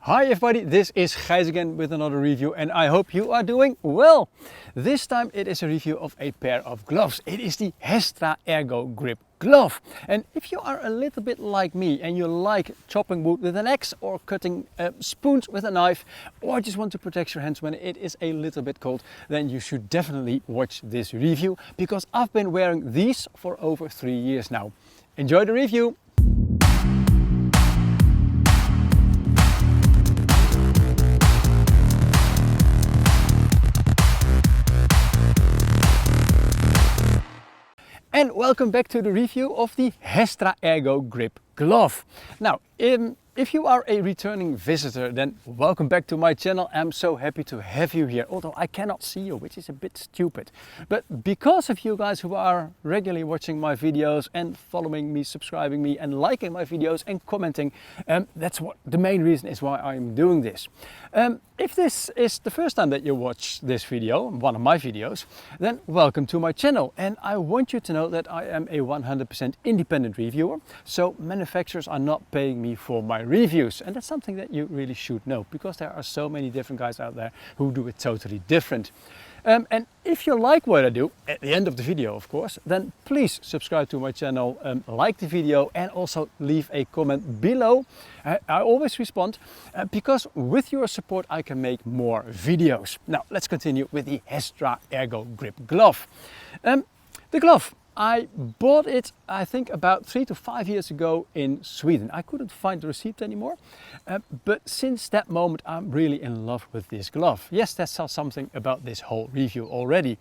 Hi everybody, this is Gijs again with another review and I hope you are doing well. This time it is a review of a pair of gloves. It is the Hestra Ergo Grip glove. And if you are a little bit like me and you like chopping wood with an axe or cutting spoons with a knife or just want to protect your hands when it is a little bit cold, then you should definitely watch this review because I've been wearing these for over 3 years now. Enjoy the review! And welcome back to the review of the Hestra Ergo Grip glove. Now, if you are a returning visitor, then welcome back to my channel. I'm so happy to have you here, although I cannot see you, which is a bit stupid. But because of you guys who are regularly watching my videos and following me, subscribing me and liking my videos and commenting, that's what the main reason is why I'm doing this. If this is the first time that you watch this video, one of my videos, then welcome to my channel. And I want you to know that I am a 100% independent reviewer, so manufacturers are not paying me for my reviews. And that's something that you really should know, because there are so many different guys out there who do it totally different. And if you like what I do, at the end of the video of course, then please subscribe to my channel, like the video and also leave a comment below. I always respond because with your support I can make more videos. Now let's continue with the Hestra Ergo Grip glove. The glove, I bought it I think about 3 to 5 years ago in Sweden. I couldn't find the receipt anymore, but since that moment I'm really in love with this glove. Yes, that says something about this whole review already.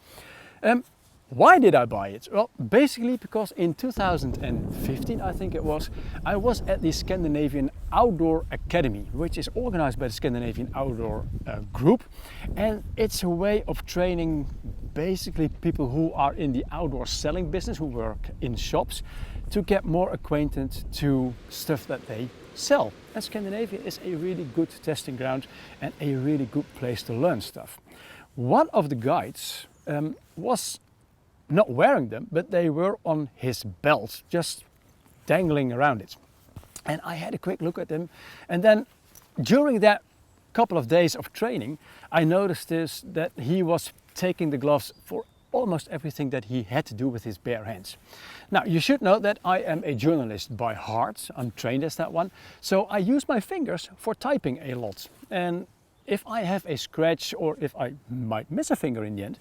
Why did I buy it? Well, basically because in 2015, I think it was, I was at the Scandinavian Outdoor Academy, which is organized by the Scandinavian Outdoor Group. And it's a way of training basically people who are in the outdoor selling business, who work in shops, to get more acquainted to stuff that they sell. And Scandinavia is a really good testing ground and a really good place to learn stuff. One of the guides was not wearing them, but they were on his belt, just dangling around it. And I had a quick look at them. And then during that couple of days of training, I noticed that he was taking the gloves for almost everything that he had to do with his bare hands. Now, you should know that I am a journalist by heart. I'm trained as that one. So I use my fingers for typing a lot. And if I have a scratch or if I might miss a finger in the end,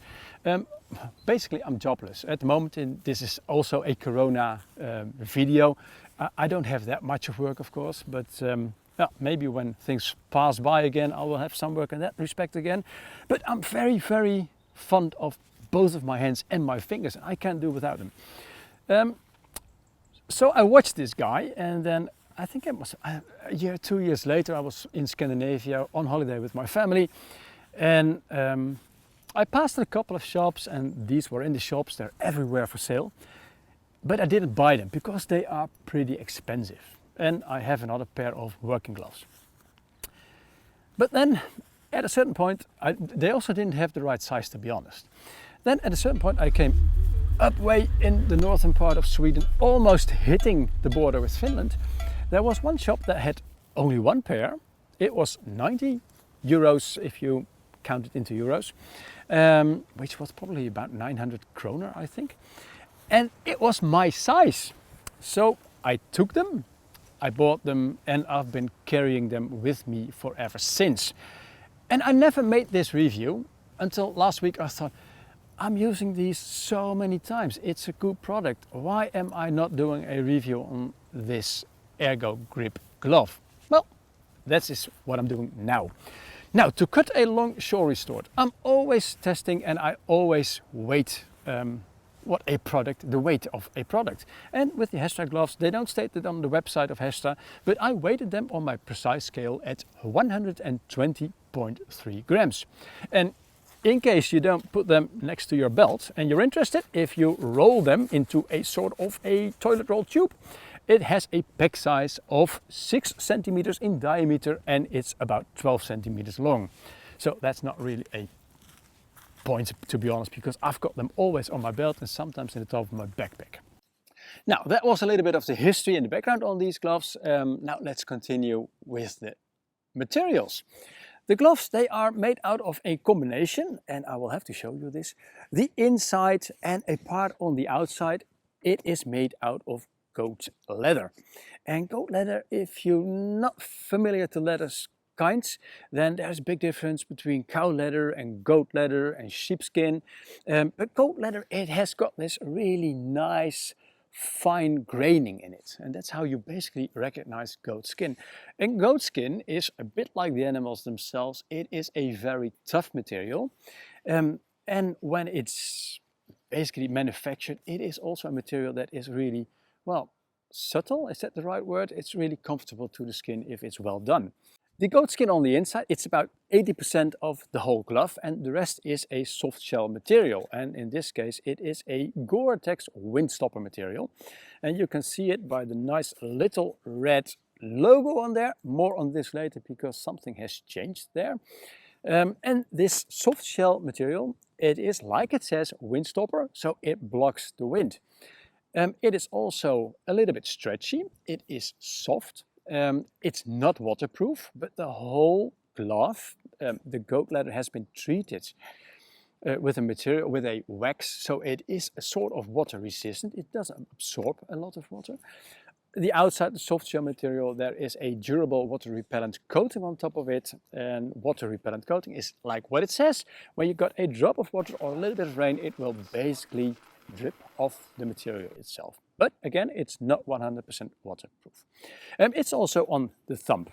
basically I'm jobless. At the moment, this is also a Corona video. I don't have that much of work, of course, but yeah, maybe when things pass by again, I will have some work in that respect again. But I'm very, very fond of both of my hands and my fingers, and I can't do without them. So I watched this guy, and then I think it was a year, 2 years later, I was in Scandinavia on holiday with my family, and I passed a couple of shops, and these were in the shops. They're everywhere for sale, but I didn't buy them because they are pretty expensive, and I have another pair of working gloves. But then at a certain point, they also didn't have the right size, to be honest. Then at a certain point I came up way in the northern part of Sweden, almost hitting the border with Finland. There was one shop that had only one pair. It was 90 euros if you count it into euros, which was probably about 900 kroner, I think. And it was my size. So I took them, I bought them, and I've been carrying them with me forever since. And I never made this review until last week. I thought, I'm using these so many times. It's a good product. Why am I not doing a review on this Ergo Grip glove? Well, that is what I'm doing now. Now, to cut a long story short, I'm always testing and I always weight the weight of a product. And with the Hestra gloves, they don't state it on the website of Hestra, but I weighted them on my precise scale at 120.3 grams. And in case you don't put them next to your belt and you're interested, if you roll them into a sort of a toilet roll tube, it has a pack size of 6 centimeters in diameter and it's about 12 centimeters long. So that's not really a point, to be honest, because I've got them always on my belt and sometimes in the top of my backpack. Now, that was a little bit of the history and the background on these gloves. Now let's continue with the materials. The gloves, they are made out of a combination, and I will have to show you this. The inside and a part on the outside, it is made out of goat leather. And goat leather, if you're not familiar to leather kinds, then there's a big difference between cow leather and goat leather and sheepskin. But goat leather, it has got this really nice fine graining in it, and that's how you basically recognize goat skin. And goat skin is a bit like the animals themselves. It is a very tough material, and when it's basically manufactured, it is also a material that is really, well, subtle. Is that the right word? It's really comfortable to the skin if it's well done. The goat skin on the inside, it's about 80% of the whole glove, and the rest is a soft shell material. And in this case, it is a Gore-Tex windstopper material. And you can see it by the nice little red logo on there. More on this later because something has changed there. And this soft shell material, it is, like it says, windstopper, so it blocks the wind. It is also a little bit stretchy. It is soft. It's not waterproof, but the whole glove, the goat leather, has been treated with a material, with a wax, so it is a sort of water resistant. It doesn't absorb a lot of water. The outside, the soft shell material, there is a durable water repellent coating on top of it, and water repellent coating is like what it says. When you got a drop of water or a little bit of rain, it will basically drip off the material itself. But again, it's not 100% waterproof. It's also on the thumb,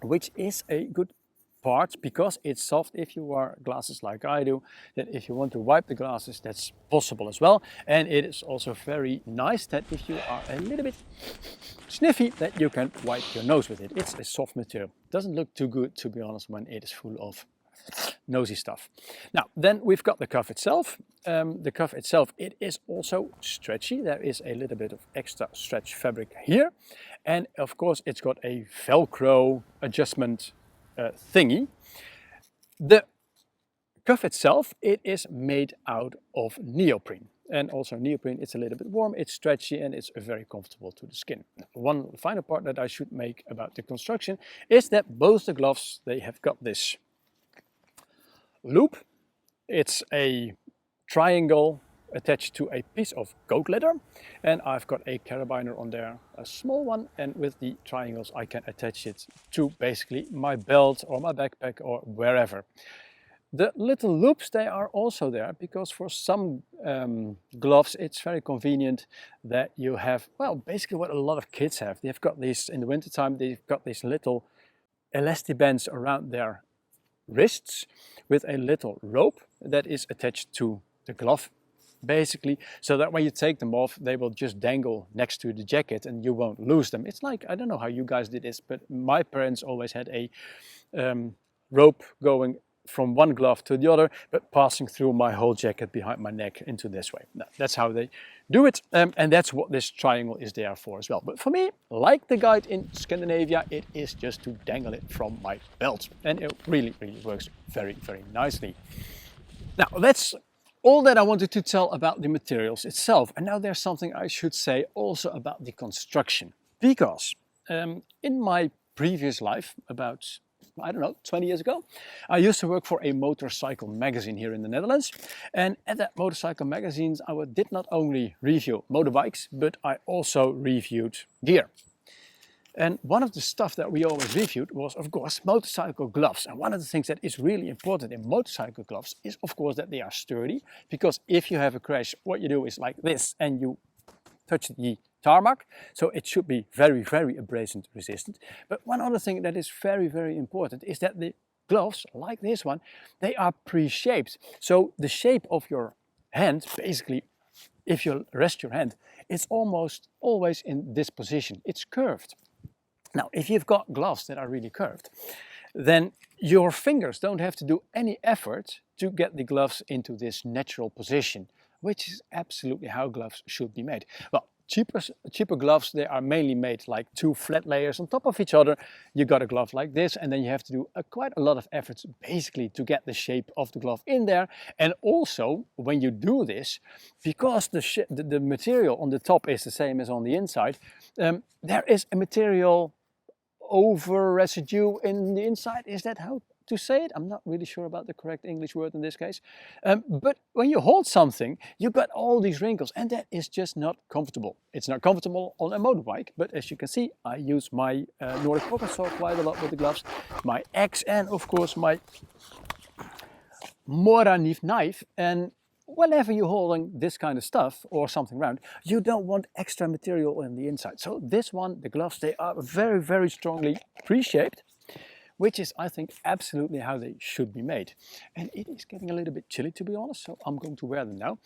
which is a good part because it's soft. If you wear glasses like I do, that if you want to wipe the glasses, that's possible as well. And it is also very nice that if you are a little bit sniffy, that you can wipe your nose with it. It's a soft material. Doesn't look too good, to be honest, when it is full of nosy stuff. Now, then we've got the cuff itself. The cuff itself, it is also stretchy. There is a little bit of extra stretch fabric here. And of course, it's got a Velcro adjustment thingy. The cuff itself, it is made out of neoprene. And also neoprene, it's a little bit warm, it's stretchy, and it's very comfortable to the skin. One final part that I should make about the construction is that both the gloves, they have got this loop. It's a triangle attached to a piece of goat leather, and I've got a carabiner on there, a small one, and with the triangles I can attach it to basically my belt or my backpack or wherever. The little loops, they are also there because for some gloves it's very convenient that you have, well, basically what a lot of kids have. They've got these, in the wintertime, they've got these little elastic bands around their wrists with a little rope that is attached to the glove, basically, so that when you take them off, they will just dangle next to the jacket and you won't lose them. It's like, I don't know how you guys did this, but my parents always had a rope going from one glove to the other, but passing through my whole jacket behind my neck into this way. Now, that's how they do it, and that's what this triangle is there for as well. But for me, like the guide in Scandinavia, it is just to dangle it from my belt, and it really, really works very, very nicely. Now, that's all that I wanted to tell about the materials itself. And now there's something I should say also about the construction, because in my previous life, about, I don't know, 20 years ago, I used to work for a motorcycle magazine here in the Netherlands. And at that motorcycle magazine, I did not only review motorbikes, but I also reviewed gear. And one of the stuff that we always reviewed was, of course, motorcycle gloves. And one of the things that is really important in motorcycle gloves is, of course, that they are sturdy. Because if you have a crash, what you do is like this, and you touch the tarmac. So it should be very, very abrasion resistant. But one other thing that is very, very important is that the gloves, like this one, they are pre-shaped. So the shape of your hand, basically, if you rest your hand, it's almost always in this position. It's curved. Now, if you've got gloves that are really curved, then your fingers don't have to do any effort to get the gloves into this natural position, which is absolutely how gloves should be made. Well, cheaper gloves, they are mainly made like two flat layers on top of each other. You got a glove like this, and then you have to do quite a lot of efforts basically to get the shape of the glove in there. And also, when you do this, because the material on the top is the same as on the inside, there is a material over residue in the inside. Is that how to say it? I'm not really sure about the correct English word in this case. But when you hold something, you got all these wrinkles, and that is just not comfortable. It's not comfortable on a motorbike, but as you can see, I use my Nordic Pocket Saw quite a lot with the gloves, my axe, and of course my Mora knife. And whenever you're holding this kind of stuff or something round, you don't want extra material in the inside. So this one, the gloves, they are very, very strongly pre-shaped, which is, I think, absolutely how they should be made. And it is getting a little bit chilly, to be honest, so I'm going to wear them now.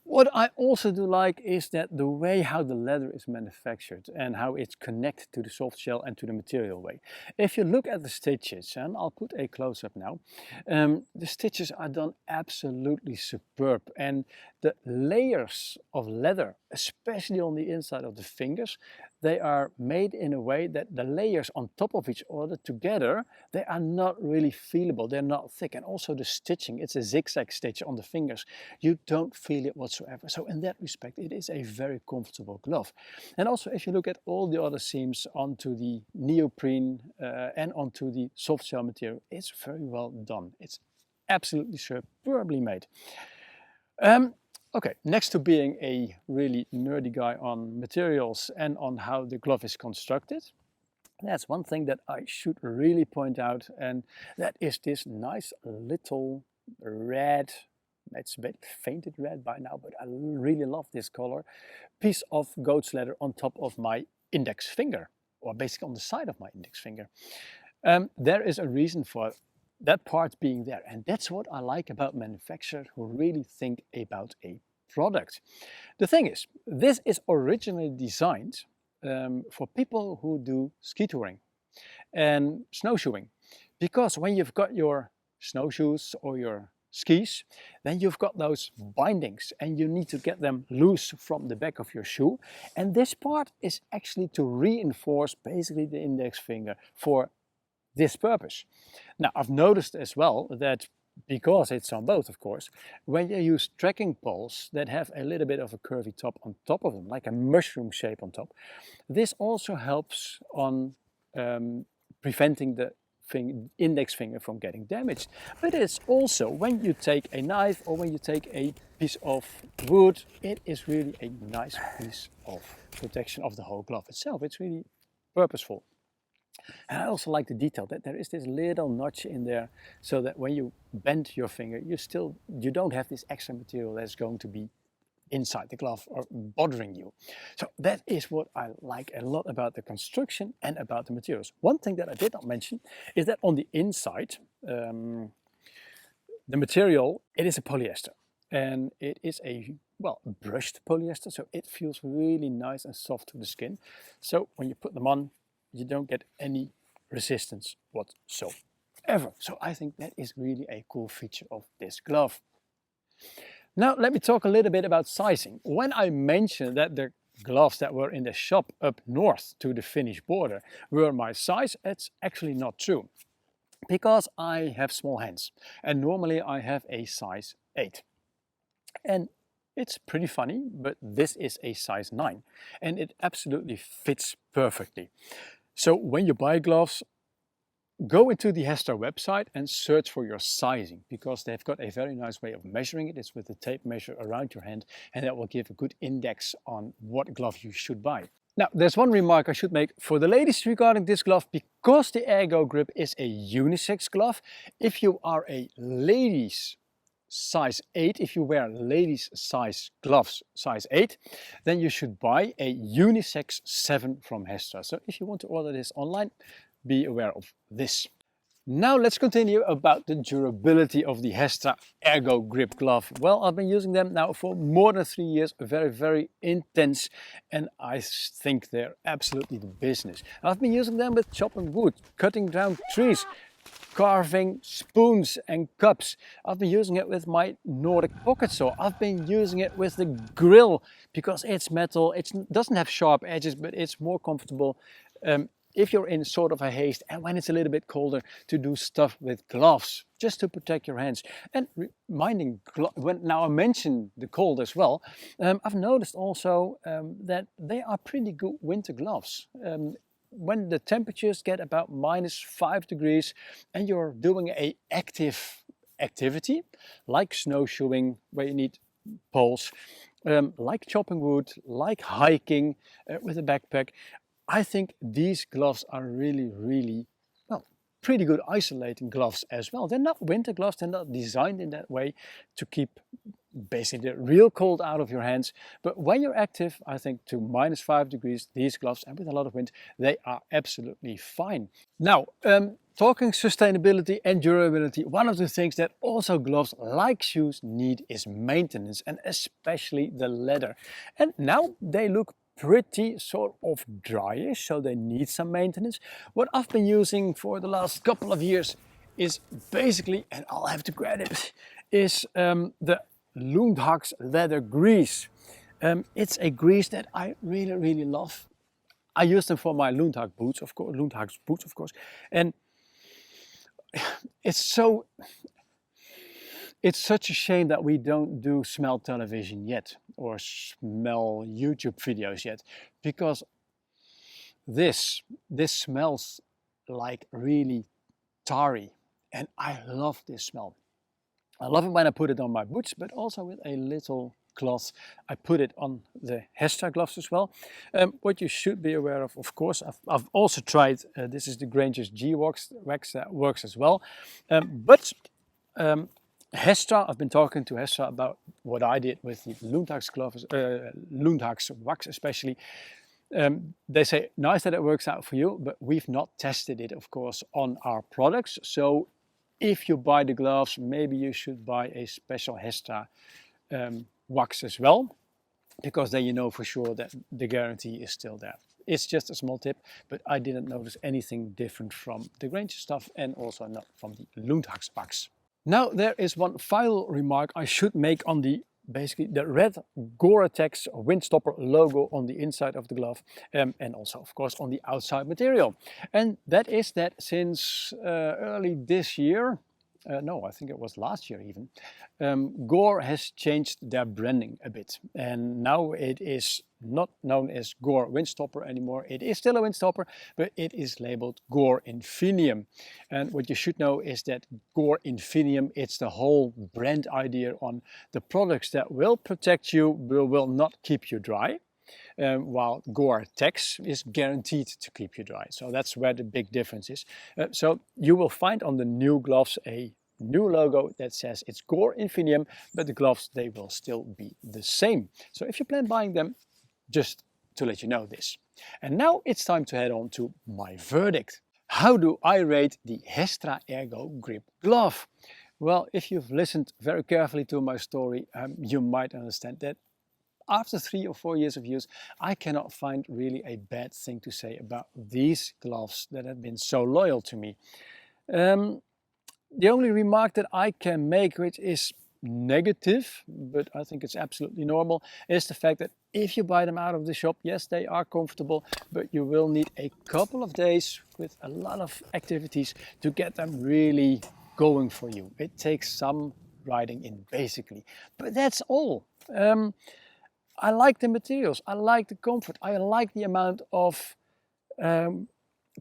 What I also do like is that the way how the leather is manufactured and how it's connected to the soft shell and to the material way. If you look at the stitches, and I'll put a close-up now, the stitches are done absolutely superb, and the layers of leather, especially on the inside of the fingers, they are made in a way that the layers on top of each other together, they are not really feelable, they're not thick. And also the stitching, it's a zigzag stitch on the fingers. You don't feel it whatsoever. So in that respect, it is a very comfortable glove. And also if you look at all the other seams onto the neoprene and onto the soft shell material, it's very well done. It's absolutely superbly made. Okay, next to being a really nerdy guy on materials and on how the glove is constructed, that's one thing that I should really point out, and that is this nice little red, it's a bit fainted red by now, but I really love this color, piece of goat's leather on top of my index finger, or basically on the side of my index finger. There is a reason for that part being there, and that's what I like about manufacturers who really think about a product. The thing is, this is originally designed for people who do ski touring and snowshoeing, because when you've got your snowshoes or your skis, then you've got those bindings and you need to get them loose from the back of your shoe, and this part is actually to reinforce basically the index finger for this purpose. Now, I've noticed as well that, because it's on both, of course, when you use trekking poles that have a little bit of a curvy top on top of them, like a mushroom shape on top, this also helps on preventing the index finger from getting damaged. But it's also, when you take a knife or when you take a piece of wood, it is really a nice piece of protection of the whole glove itself. It's really purposeful. And I also like the detail that there is this little notch in there, so that when you bend your finger, you don't have this extra material that's going to be inside the glove or bothering you. So that is what I like a lot about the construction and about the materials. One thing that I did not mention is that on the inside, the material, it is a polyester, and it is a brushed polyester, so it feels really nice and soft to the skin. So when you put them on, you don't get any resistance whatsoever. So I think that is really a cool feature of this glove. Now let me talk a little bit about sizing. When I mentioned that the gloves that were in the shop up north to the Finnish border were my size, it's actually not true, because I have small hands and normally I have a size 8. And it's pretty funny, but this is a size 9 and it absolutely fits perfectly. So when you buy gloves, go into the Hestra website and search for your sizing, because they've got a very nice way of measuring it. It's with the tape measure around your hand, and that will give a good index on what glove you should buy. Now, there's one remark I should make for the ladies regarding this glove. Because the Ergo Grip is a unisex glove, if you are a ladies size 8, if you wear ladies size gloves size 8, then you should buy a unisex 7 from Hestra. So if you want to order this online, be aware of this. Now let's continue about the durability of the Hestra Ergo Grip glove. Well, I've been using them now for more than 3 years, very, very intense, and I think they're absolutely the business. I've been using them with chopping wood, cutting down trees, carving spoons and cups. I've been using it with my Nordic Pocket Saw. I've been using it with the grill, because it's metal, it doesn't have sharp edges, but it's more comfortable if you're in sort of a haste and when it's a little bit colder, to do stuff with gloves, just to protect your hands. And reminding, now I mentioned the cold as well, I've noticed also that they are pretty good winter gloves. when the temperatures get about -5 degrees and you're doing a active activity like snowshoeing where you need poles, like chopping wood, like hiking with a backpack, I think these gloves are really, well, pretty good isolating gloves as well. They're not winter gloves, they're not designed in that way to keep basically the real cold out of your hands. But when you're active, I think to -5 degrees, these gloves, and with a lot of wind, they are absolutely fine. Now, talking sustainability and durability, one of the things that also gloves like shoes need is maintenance, and especially the leather. And now they look pretty sort of dryish, so they need some maintenance. What I've been using for the last couple of years is basically, and I'll have to grab it, is the Lundhags leather grease. It's a grease that I really love. I use them for my Lundhags boots, of course, and it's such a shame that we don't do smell television yet or smell YouTube videos yet, because this smells like really tarry, and I love this smell. I love it when I put it on my boots, but also with a little cloth. I put it on the Hestra gloves as well. What you should be aware of course, I've also tried, this is the Granger's G-Wax that works as well. But Hestra, I've been talking to Hestra about what I did with the Lundhags gloves, Lundhags wax especially. They say, nice that it works out for you, but we've not tested it, of course, on our products. So if you buy the gloves, maybe you should buy a special Hestra wax as well, because then you know for sure that the guarantee is still there. It's just a small tip, but I didn't notice anything different from the Granger stuff and also not from the Lundhags wax. Now there is one final remark I should make on basically the red Gore-Tex Windstopper logo on the inside of the glove, and also of course on the outside material. And that is that since early this year, no, I think it was last year even, Gore has changed their branding a bit, and now it is not known as Gore Windstopper anymore. It is still a windstopper, but it is labeled Gore Infinium. And what you should know is that Gore Infinium, it's the whole brand idea on the products that will protect you, will not keep you dry, while Gore-Tex is guaranteed to keep you dry. So that's where the big difference is. So you will find on the new gloves a new logo that says it's Gore Infinium, but the gloves, they will still be the same. So if you plan buying them, just to let you know this. And now it's time to head on to my verdict. How do I rate the Hestra Ergo Grip Glove? Well, if you've listened very carefully to my story, you might understand that after 3 or 4 years of use, I cannot find really a bad thing to say about these gloves that have been so loyal to me. The only remark that I can make, which is negative, but I think it's absolutely normal, is the fact that if you buy them out of the shop, yes, they are comfortable, but you will need a couple of days with a lot of activities to get them really going for you. It takes some riding in basically, but that's all. I like the materials, I like the comfort, I like the amount of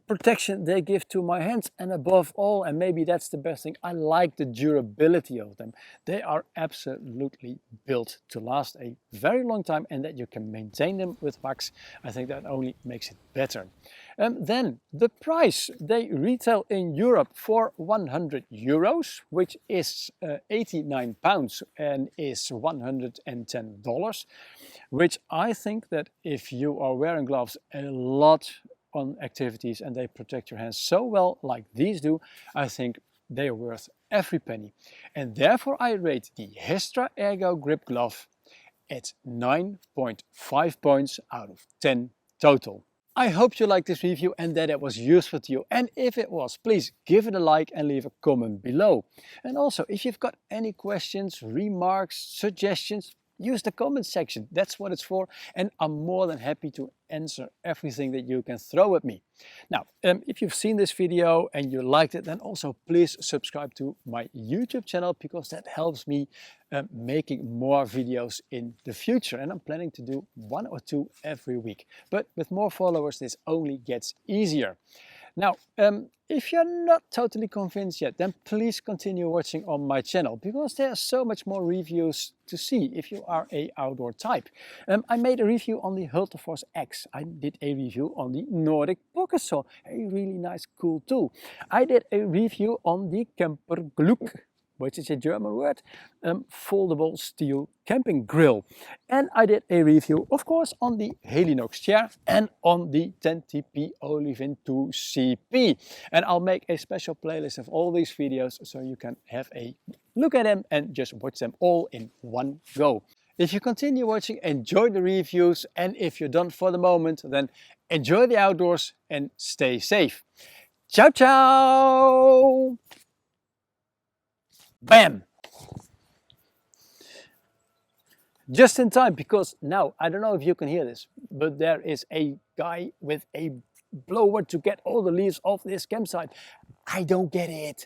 protection they give to my hands, and above all, and maybe that's the best thing, I like the durability of them. They are absolutely built to last a very long time, and that you can maintain them with wax, I think that only makes it better. Then the price, they retail in Europe for 100 euros, which is 89 pounds and is $110, which I think that if you are wearing gloves a lot on activities and they protect your hands so well like these do, I think they are worth every penny. And therefore I rate the Hestra Ergo Grip Glove at 9.5 points out of 10 total. I hope you liked this review and that it was useful to you, and if it was, please give it a like and leave a comment below. And also, if you've got any questions, remarks, suggestions, use the comment section. That's what it's for, and I'm more than happy to answer everything that you can throw at me. Now, if you've seen this video and you liked it, then also please subscribe to my YouTube channel, because that helps me making more videos in the future. And I'm planning to do 1 or 2 every week. But with more followers, this only gets easier. Now, if you're not totally convinced yet, then please continue watching on my channel, because there's so much more reviews to see if you are a outdoor type. I made a review on the Hultafors X. I did a review on the Nordic Pocket Saw, a really nice, cool tool. I did a review on the Kemperglück, which is a German word, foldable steel camping grill. And I did a review, of course, on the Helinox chair and on the 10TP Olivin 2 CP. And I'll make a special playlist of all these videos so you can have a look at them and just watch them all in one go. If you continue watching, enjoy the reviews, and if you're done for the moment, then enjoy the outdoors and stay safe. Ciao, ciao! Bam! Just in time, because now, I don't know if you can hear this, but there is a guy with a blower to get all the leaves off this campsite. I don't get it.